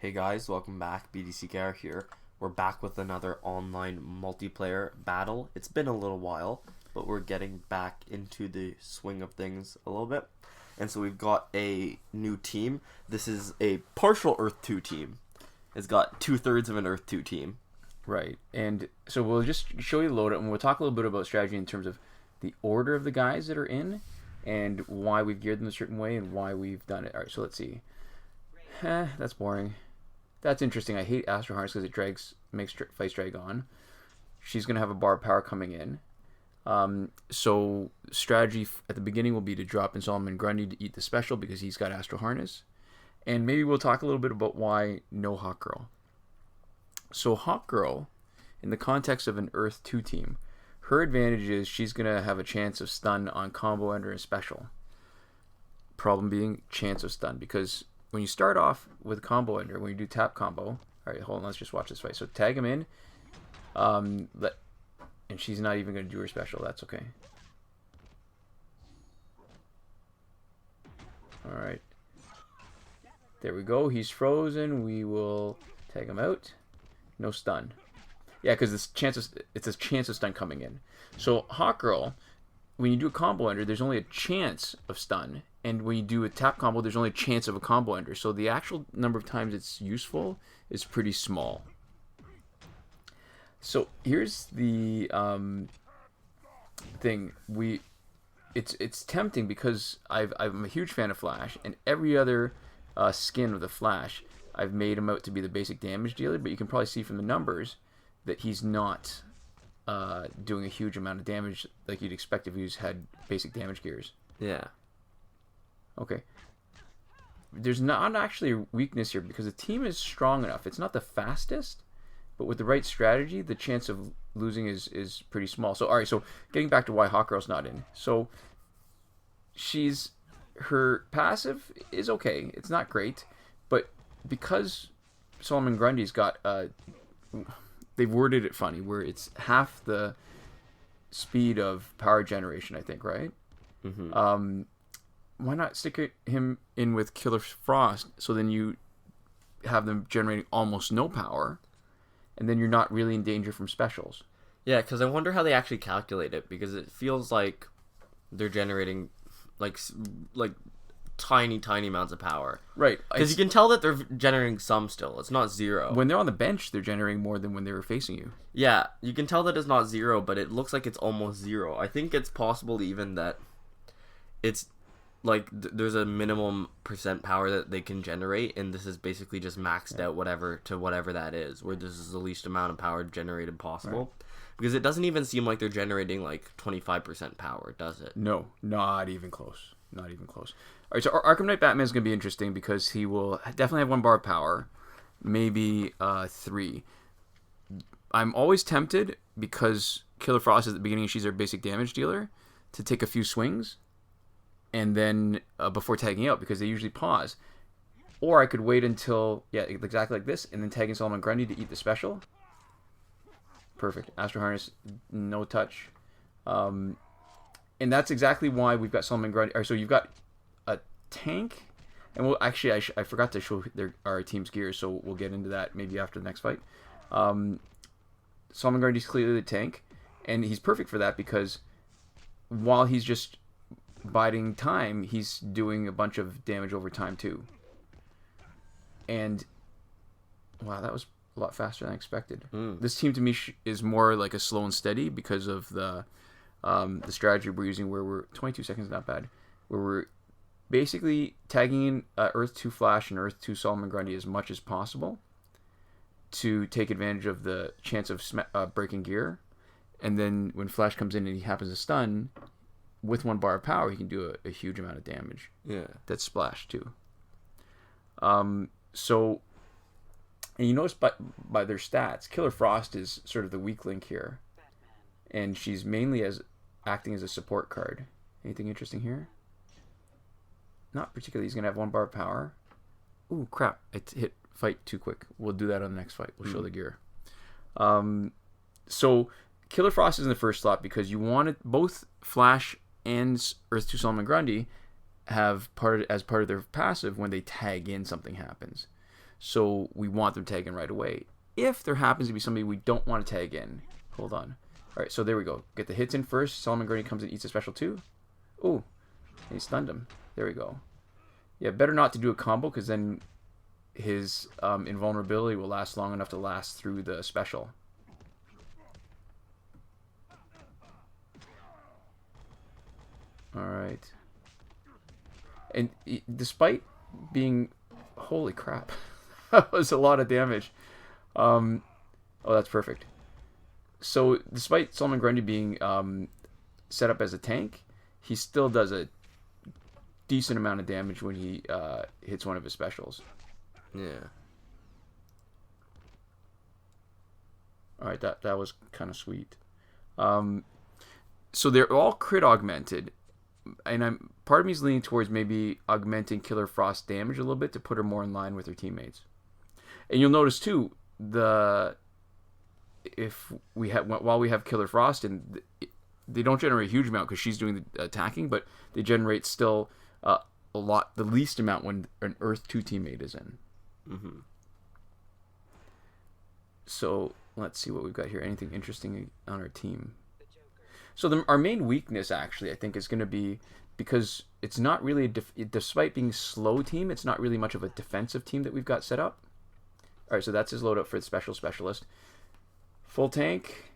Hey guys, welcome back. BDC Gar here. We're back with another online multiplayer battle. It's been a little while, but we're getting back into the swing of things a little bit. And so we've got a new team. This is a partial Earth 2 team. It's got 2/3 of an Earth 2 team. Right, and so we'll just show you the loadout, and we'll talk a little bit about strategy in terms of the order of the guys that are in, and why we've geared them a certain way, and why we've done it. All right, so let's see. That's boring. That's interesting. I hate Astro Harness because it makes fights drag on. She's going to have a bar of power coming in. So strategy at the beginning will be to drop in Solomon Grundy to eat the special because he's got Astro Harness. And maybe we'll talk a little bit about why no Hawkgirl. So Hawkgirl, in the context of an Earth 2 team, her advantage is she's going to have a chance of stun on combo ender and special. Problem being chance of stun, because when you start off with combo ender, when you do tap combo, all right, hold on, let's just watch this fight. So tag him in, and she's not even going to do her special. That's okay. All right, there we go. He's frozen. We will tag him out. No stun. Yeah, because it's a chance of stun coming in. So Hawkgirl, when you do a combo ender, there's only a chance of stun. And when you do a tap combo, there's only a chance of a combo ender. So the actual number of times it's useful is pretty small. So here's the thing. It's tempting because I'm a huge fan of Flash, and every other skin of the Flash, I've made him out to be the basic damage dealer. But you can probably see from the numbers that he's not doing a huge amount of damage like you'd expect if he had basic damage gears. Yeah. Okay. There's not actually a weakness here because the team is strong enough. It's not the fastest, but with the right strategy, the chance of losing is pretty small. So, all right, so getting back to why Hawkgirl's not in. So, her passive is okay. It's not great, but because Solomon Grundy's got, they've worded it funny, where it's half the speed of power generation, I think, right? Mm-hmm. Why not stick him in with Killer Frost, so then you have them generating almost no power, and then you're not really in danger from specials. Yeah, because I wonder how they actually calculate it, because it feels like they're generating like tiny amounts of power. Right. Because you can tell that they're generating some still. It's not zero. When they're on the bench, they're generating more than when they were facing you. Yeah, you can tell that it's not zero, but it looks like it's almost zero. I think it's possible even that it's like there's a minimum percent power that they can generate, and this is basically just maxed out whatever that is, where this is the least amount of power generated possible. Right. Because it doesn't even seem like they're generating like 25% power, does it? No, not even close. Not even close. All right, so Arkham Knight Batman is going to be interesting because he will definitely have 1 bar of power, maybe 3. I'm always tempted, because Killer Frost is at the beginning, she's their basic damage dealer, to take a few swings and then before tagging out, because they usually pause. Or I could wait until, yeah, exactly like this, and then tag in Solomon Grundy to eat the special. Perfect. Astro Harness, no touch. And that's exactly why we've got Solomon Grundy. So you've got a tank, and we'll actually, I forgot to show our team's gears, so we'll get into that maybe after the next fight. Solomon Grundy's clearly the tank, and he's perfect for that because while he's just biding time, he's doing a bunch of damage over time too. And wow, that was a lot faster than I expected. This team to me is more like a slow and steady because of the strategy we're using, where we're 22 seconds, not bad, where we're basically tagging in Earth 2 Flash and Earth 2 Solomon Grundy as much as possible to take advantage of the chance of breaking gear. And then when Flash comes in and he happens to stun, with 1 bar of power, he can do a huge amount of damage. Yeah. That's splash, too. So, and you notice by their stats, Killer Frost is sort of the weak link here. And she's mainly acting as a support card. Anything interesting here? Not particularly. He's going to have 1 bar of power. Ooh, crap. I hit fight too quick. We'll do that on the next fight. We'll show the gear. So, Killer Frost is in the first slot because you wanted both Flash and Earth 2 Solomon Grundy have as part of their passive, when they tag in, something happens. So we want them tagged in right away. If there happens to be somebody we don't want to tag in, hold on. All right, so there we go. Get the hits in first. Solomon Grundy comes and eats a special 2. Ooh, and he stunned him. There we go. Yeah, better not to do a combo because then his invulnerability will last long enough to last through the special. All right. And despite being... Holy crap. That was a lot of damage. Oh, that's perfect. So, despite Solomon Grundy being set up as a tank, he still does a decent amount of damage when he hits one of his specials. Yeah. Alright, that was kind of sweet. So they're all crit augmented, and part of me is leaning towards maybe augmenting Killer Frost damage a little bit to put her more in line with her teammates. And you'll notice too, while we have Killer Frost, and they don't generate a huge amount because she's doing the attacking, but they generate still a lot, the least amount when an Earth 2 teammate is in. Mm-hmm. So let's see what we've got here. Anything interesting on our team? So our main weakness, actually, I think, is going to be because it's not really, despite being a slow team, it's not really much of a defensive team that we've got set up. All right, so that's his loadout for the special specialist. Full tank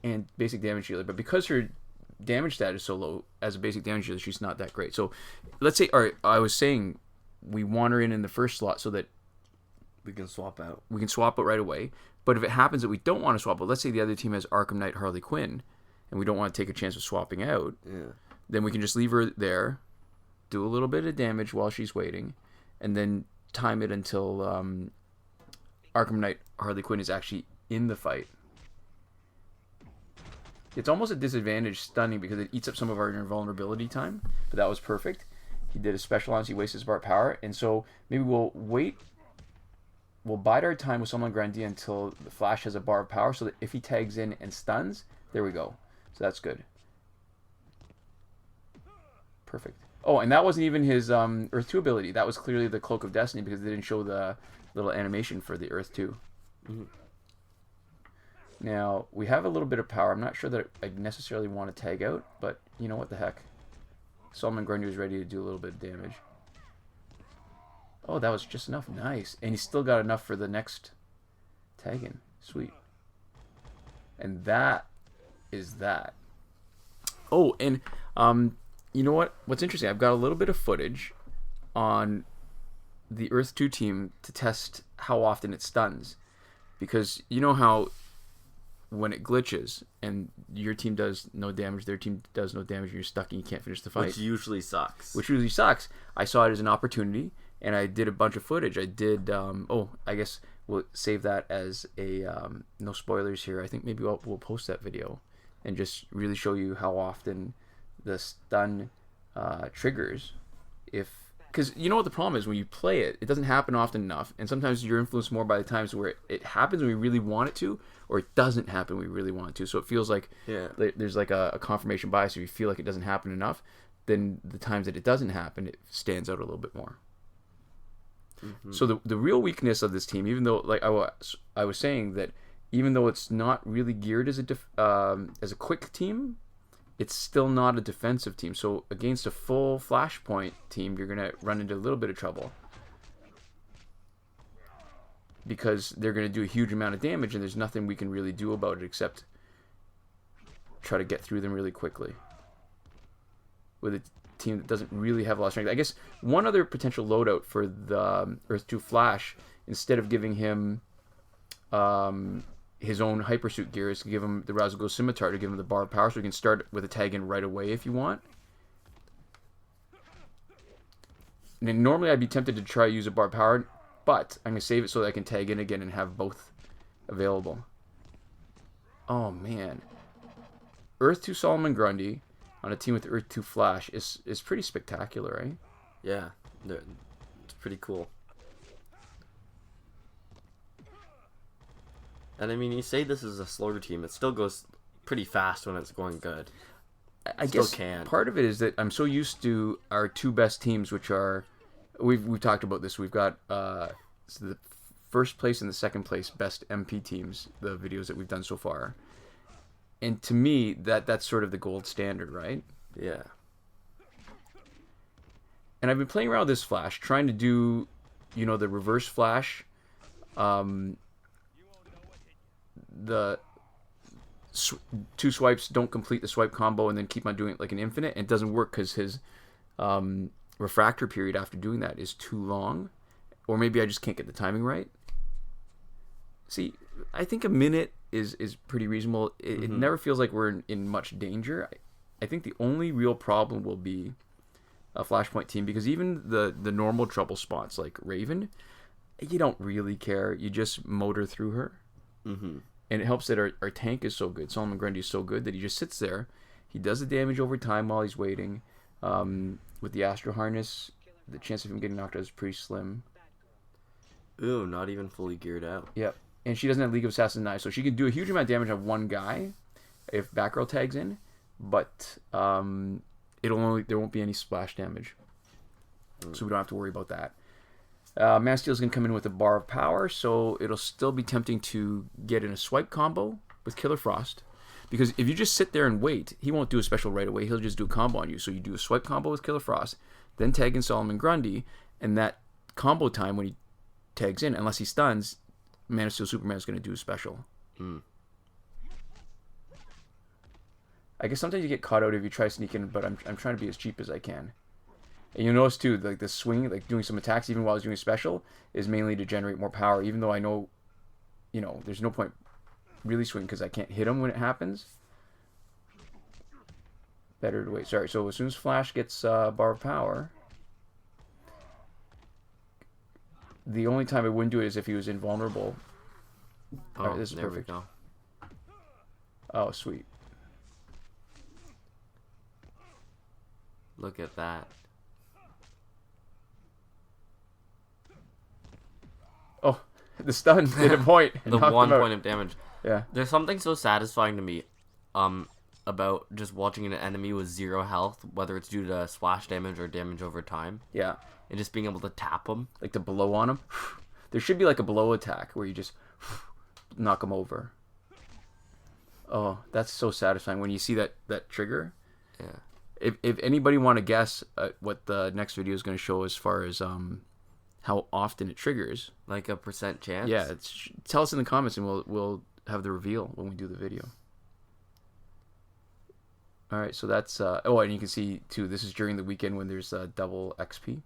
and basic damage dealer. But because her damage stat is so low as a basic damage dealer, she's not that great. So let's say, all right, I was saying we want her in the first slot so that we can swap out. We can swap it right away. But if it happens that we don't want to swap it, let's say the other team has Arkham Knight, Harley Quinn, and we don't want to take a chance of swapping out, then we can just leave her there, do a little bit of damage while she's waiting, and then time it until Arkham Knight, Harley Quinn is actually in the fight. It's almost a disadvantage stunning because it eats up some of our invulnerability time, but that was perfect. He did a special on, so he wastes his bar power, and so maybe we'll wait. We'll bide our time with Solomon Grundy until the Flash has a bar of power, so that if he tags in and stuns, there we go. So that's good. Perfect. Oh, and that wasn't even his Earth 2 ability. That was clearly the Cloak of Destiny because they didn't show the little animation for the Earth 2. Mm-hmm. Now, we have a little bit of power. I'm not sure that I necessarily want to tag out, but you know what the heck. Solomon Grundy was ready to do a little bit of damage. Oh, that was just enough. Nice. And he's still got enough for the next tag in. Sweet. And that is that. Oh, and you know what? What's interesting, I've got a little bit of footage on the Earth 2 team to test how often it stuns. Because you know how when it glitches and your team does no damage, their team does no damage, and you're stuck and you can't finish the fight. Which usually sucks. I saw it as an opportunity, and I did a bunch of footage. I did, I guess we'll save that as a, no spoilers here. I think maybe we'll post that video and just really show you how often the stun triggers. Because you know what the problem is when you play it, it doesn't happen often enough, and sometimes you're influenced more by the times where it happens when we really want it to, or it doesn't happen when we really want it to. So it feels like there's like a confirmation bias. If you feel like it doesn't happen enough, then the times that it doesn't happen, it stands out a little bit more. Mm-hmm. So the real weakness of this team, even though like I was saying that even though it's not really geared as a quick team, it's still not a defensive team. So against a full Flashpoint team, you're going to run into a little bit of trouble. Because they're going to do a huge amount of damage, and there's nothing we can really do about it except try to get through them really quickly. With a team that doesn't really have a lot of strength. I guess one other potential loadout for the Earth 2 Flash, instead of giving him his own hypersuit gear, is to give him the Razal Scimitar to give him the bar of power, so he can start with a tag in right away if you want. And normally I'd be tempted to try to use a bar of power, but I'm going to save it so that I can tag in again and have both available. Oh man. Earth 2 Solomon Grundy on a team with Earth 2 Flash is pretty spectacular, right? Yeah, it's pretty cool. And I mean, you say this is a slower team, it still goes pretty fast when it's going good. I guess part of it is that I'm so used to our two best teams, which are we've talked about this. We've got So the first place and the second place best MP teams, the videos that we've done so far. And to me, that's sort of the gold standard, right? Yeah. And I've been playing around with this flash, trying to do, the reverse flash. The two swipes don't complete the swipe combo and then keep on doing it like an infinite. And it doesn't work because his refractor period after doing that is too long. Or maybe I just can't get the timing right. See, I think a minute is pretty reasonable. It never feels like we're in much danger. I think the only real problem will be a Flashpoint team, because even the normal trouble spots like Raven, you don't really care. You just motor through her. Mm-hmm. And it helps that our tank is so good. Solomon Grundy is so good that he just sits there. He does the damage over time while he's waiting. With the Astro Harness, the chance of him getting knocked out is pretty slim. Ooh, not even fully geared out. Yep. And she doesn't have League of Assassins knives, so she can do a huge amount of damage on one guy if Batgirl tags in, but there won't be any splash damage, so we don't have to worry about that. Man of Steel's gonna come in with a bar of power, so it'll still be tempting to get in a swipe combo with Killer Frost, because if you just sit there and wait, he won't do a special right away. He'll just do a combo on you. So you do a swipe combo with Killer Frost, then tag in Solomon Grundy, and that combo time when he tags in, unless he stuns, Man of Steel Superman is going to do a special. I guess sometimes you get caught out if you try sneaking, but I'm trying to be as cheap as I can. And you'll notice too, like the swing, like doing some attacks even while I was doing a special, is mainly to generate more power. Even though I know, there's no point really swinging because I can't hit him when it happens. Better to wait. Sorry. So as soon as Flash gets bar of power, the only time I wouldn't do it is if he was invulnerable. Oh, right, this is there perfect. we go. Oh, sweet. Look at that. Oh, the stun did a point. The 1 point of damage. Yeah. There's something so satisfying to me about just watching an enemy with 0 health, whether it's due to splash damage or damage over time. Yeah. And just being able to tap them. Like to blow on him. There should be like a blow attack where you just knock him over. Oh, that's so satisfying when you see that trigger. Yeah. If anybody want to guess what the next video is going to show as far as how often it triggers, Like a % chance? yeah, tell us in the comments and we'll have the reveal when we do the video. All right, so that's and you can see too, this is during the weekend when there's double XP.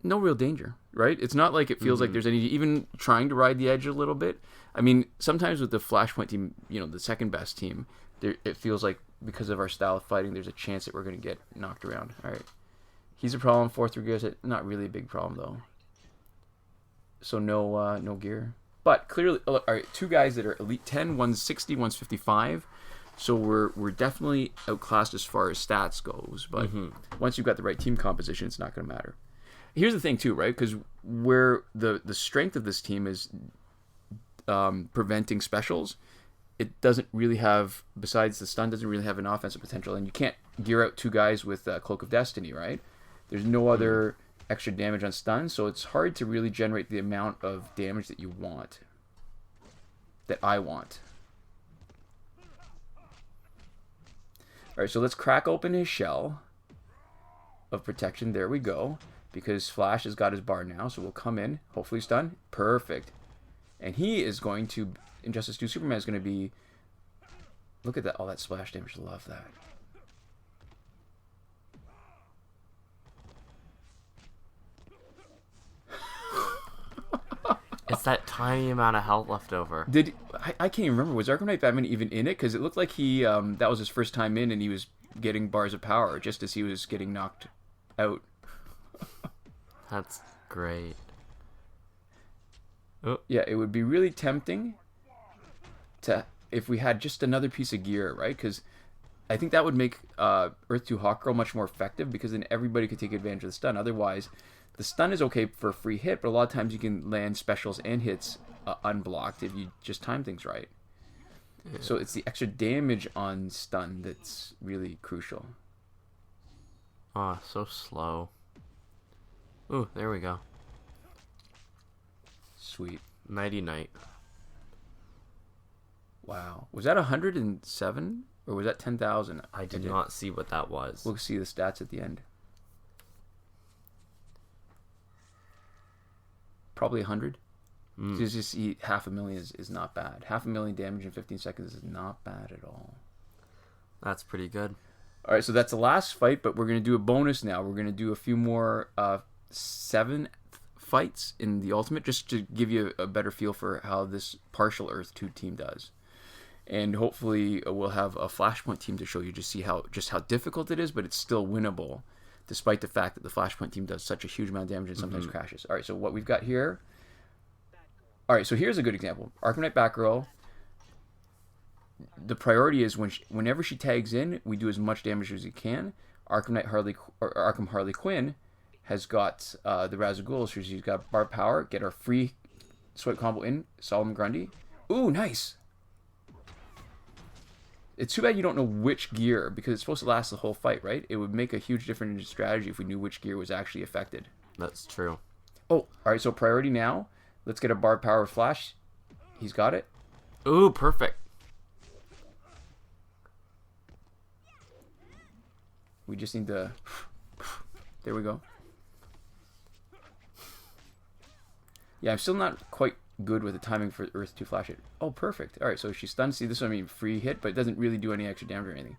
No real danger, right? It's not like it feels like there's any, even trying to ride the edge a little bit. I mean, sometimes with the Flashpoint team, the second best team, it feels like because of our style of fighting, there's a chance that we're going to get knocked around. All right. He's a problem. 4-3 gears, not really a big problem though. So no gear. But clearly, all right, two guys that are Elite 10, one's 60, one's 55. So we're definitely outclassed as far as stats goes. But once you've got the right team composition, it's not going to matter. Here's the thing too, right? Because where the strength of this team is preventing specials, it doesn't really have, besides the stun, doesn't really have an offensive potential. And you can't gear out two guys with Cloak of Destiny, right? There's no other extra damage on stun, so it's hard to really generate the amount of damage that you want. That I want. Alright, so let's crack open his shell of protection. There we go. Because Flash has got his bar now, so we'll come in. Hopefully stun. Perfect. And he is going to, Injustice 2 Superman is going to be, look at that, all that splash damage. Love that. It's that tiny amount of health left over. I can't even remember. Was Arkham Knight Batman even in it? Because it looked like he that was his first time in, and he was getting bars of power just as he was getting knocked out. That's great. Oh. Yeah, it would be really tempting to if we had just another piece of gear, right? Because I think that would make Earth 2 Hawkgirl much more effective, because then everybody could take advantage of the stun. Otherwise, the stun is okay for a free hit, but a lot of times you can land specials and hits unblocked if you just time things right. Yeah. So it's the extra damage on stun that's really crucial. Oh, so slow. Ooh, there we go. Sweet. Nighty night. Wow. Was that 107 or was that 10,000? I did not see what that was. We'll see the stats at the end. Probably 100. Just see 500,000 is not bad. 500,000 damage in 15 seconds is not bad at all. That's pretty good. All right, so that's the last fight, but we're going to do a bonus now. We're going to do a few more 7 fights in the Ultimate just to give you a better feel for how this partial Earth 2 team does. And hopefully we'll have a Flashpoint team to show you to see how difficult it is, but it's still winnable despite the fact that the Flashpoint team does such a huge amount of damage and sometimes crashes. All right, so what we've got here. All right, so here's a good example. Arkham Knight Batgirl. The priority is whenever she tags in, we do as much damage as we can. Arkham Harley Quinn has got the Ra's al Ghul, so she's got bar power. Get our free swipe combo in. Solomon Grundy. Ooh, nice. It's too bad you don't know which gear, because it's supposed to last the whole fight, right? It would make a huge difference in strategy if we knew which gear was actually affected. That's true. Oh, all right, so priority now. Let's get a bar power Flash. He's got it. Ooh, perfect. We just need to... There we go. Yeah, I'm still not quite good with the timing for Earth to flash it. Oh, perfect. All right, so she's stunned. See, this one, I mean, free hit, but it doesn't really do any extra damage or anything.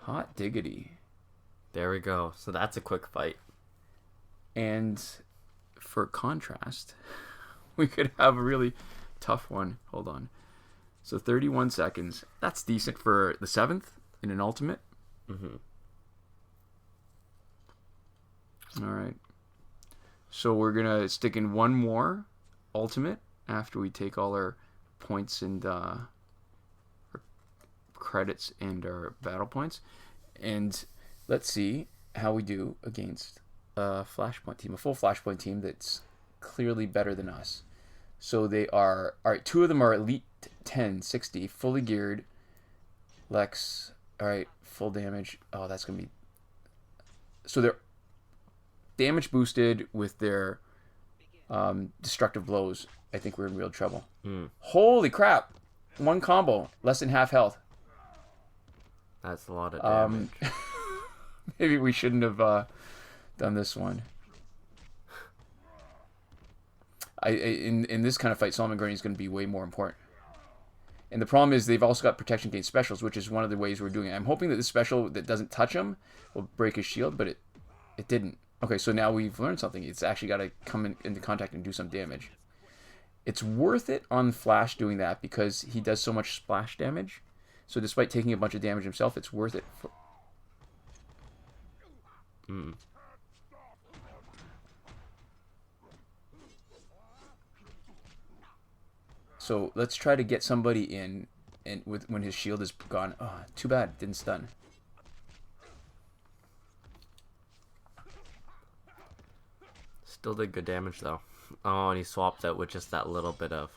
Hot diggity. There we go. So that's a quick fight. And for contrast, we could have a really tough one. Hold on. So 31 seconds. That's decent for the 7th in an Ultimate. All right. So we're going to stick in one more Ultimate after we take all our points and our credits and our battle points. And let's see how we do against a Flashpoint team, a full Flashpoint team that's clearly better than us. So they are, all right, 2 of them are Elite 10, 60, fully geared. Lex, all right, full damage. Oh, that's going to be... So they're damage boosted with their destructive blows. I think we're in real trouble. Holy crap. 1 combo, less than half health. That's a lot of damage. Maybe we shouldn't have done this one. In this kind of fight, Solomon Grundy is going to be way more important. And the problem is they've also got protection against specials, which is one of the ways we're doing it. I'm hoping that this special that doesn't touch him will break his shield, but it didn't. Okay, so now we've learned something. It's actually got to come into contact and do some damage. It's worth it on Flash doing that because he does so much splash damage. So despite taking a bunch of damage himself, it's worth it. So let's try to get somebody in and when his shield is gone. Oh, too bad. Didn't stun. Still did good damage, though. Oh, and he swapped out with just that little bit of...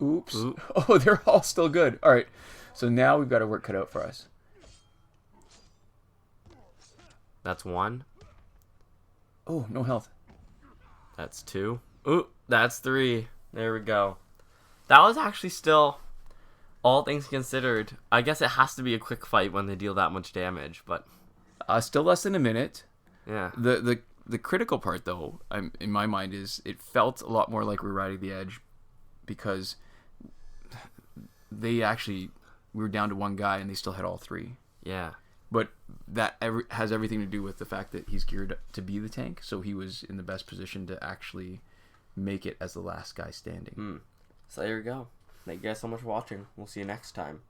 Oops. Oh, they're all still good. All right. So now we've got our work cut out for us. That's 1. Oh, no health. That's 2. Ooh, that's 3. There we go. That was actually still, all things considered, I guess it has to be a quick fight when they deal that much damage, but... Still less than a minute. Yeah. The critical part, though, in my mind, is it felt a lot more like we're riding the edge because we were down to 1 guy and they still had all 3. Yeah. But that has everything to do with the fact that he's geared to be the tank, so he was in the best position to actually make it as the last guy standing. So there you go. Thank you guys so much for watching. We'll see you next time.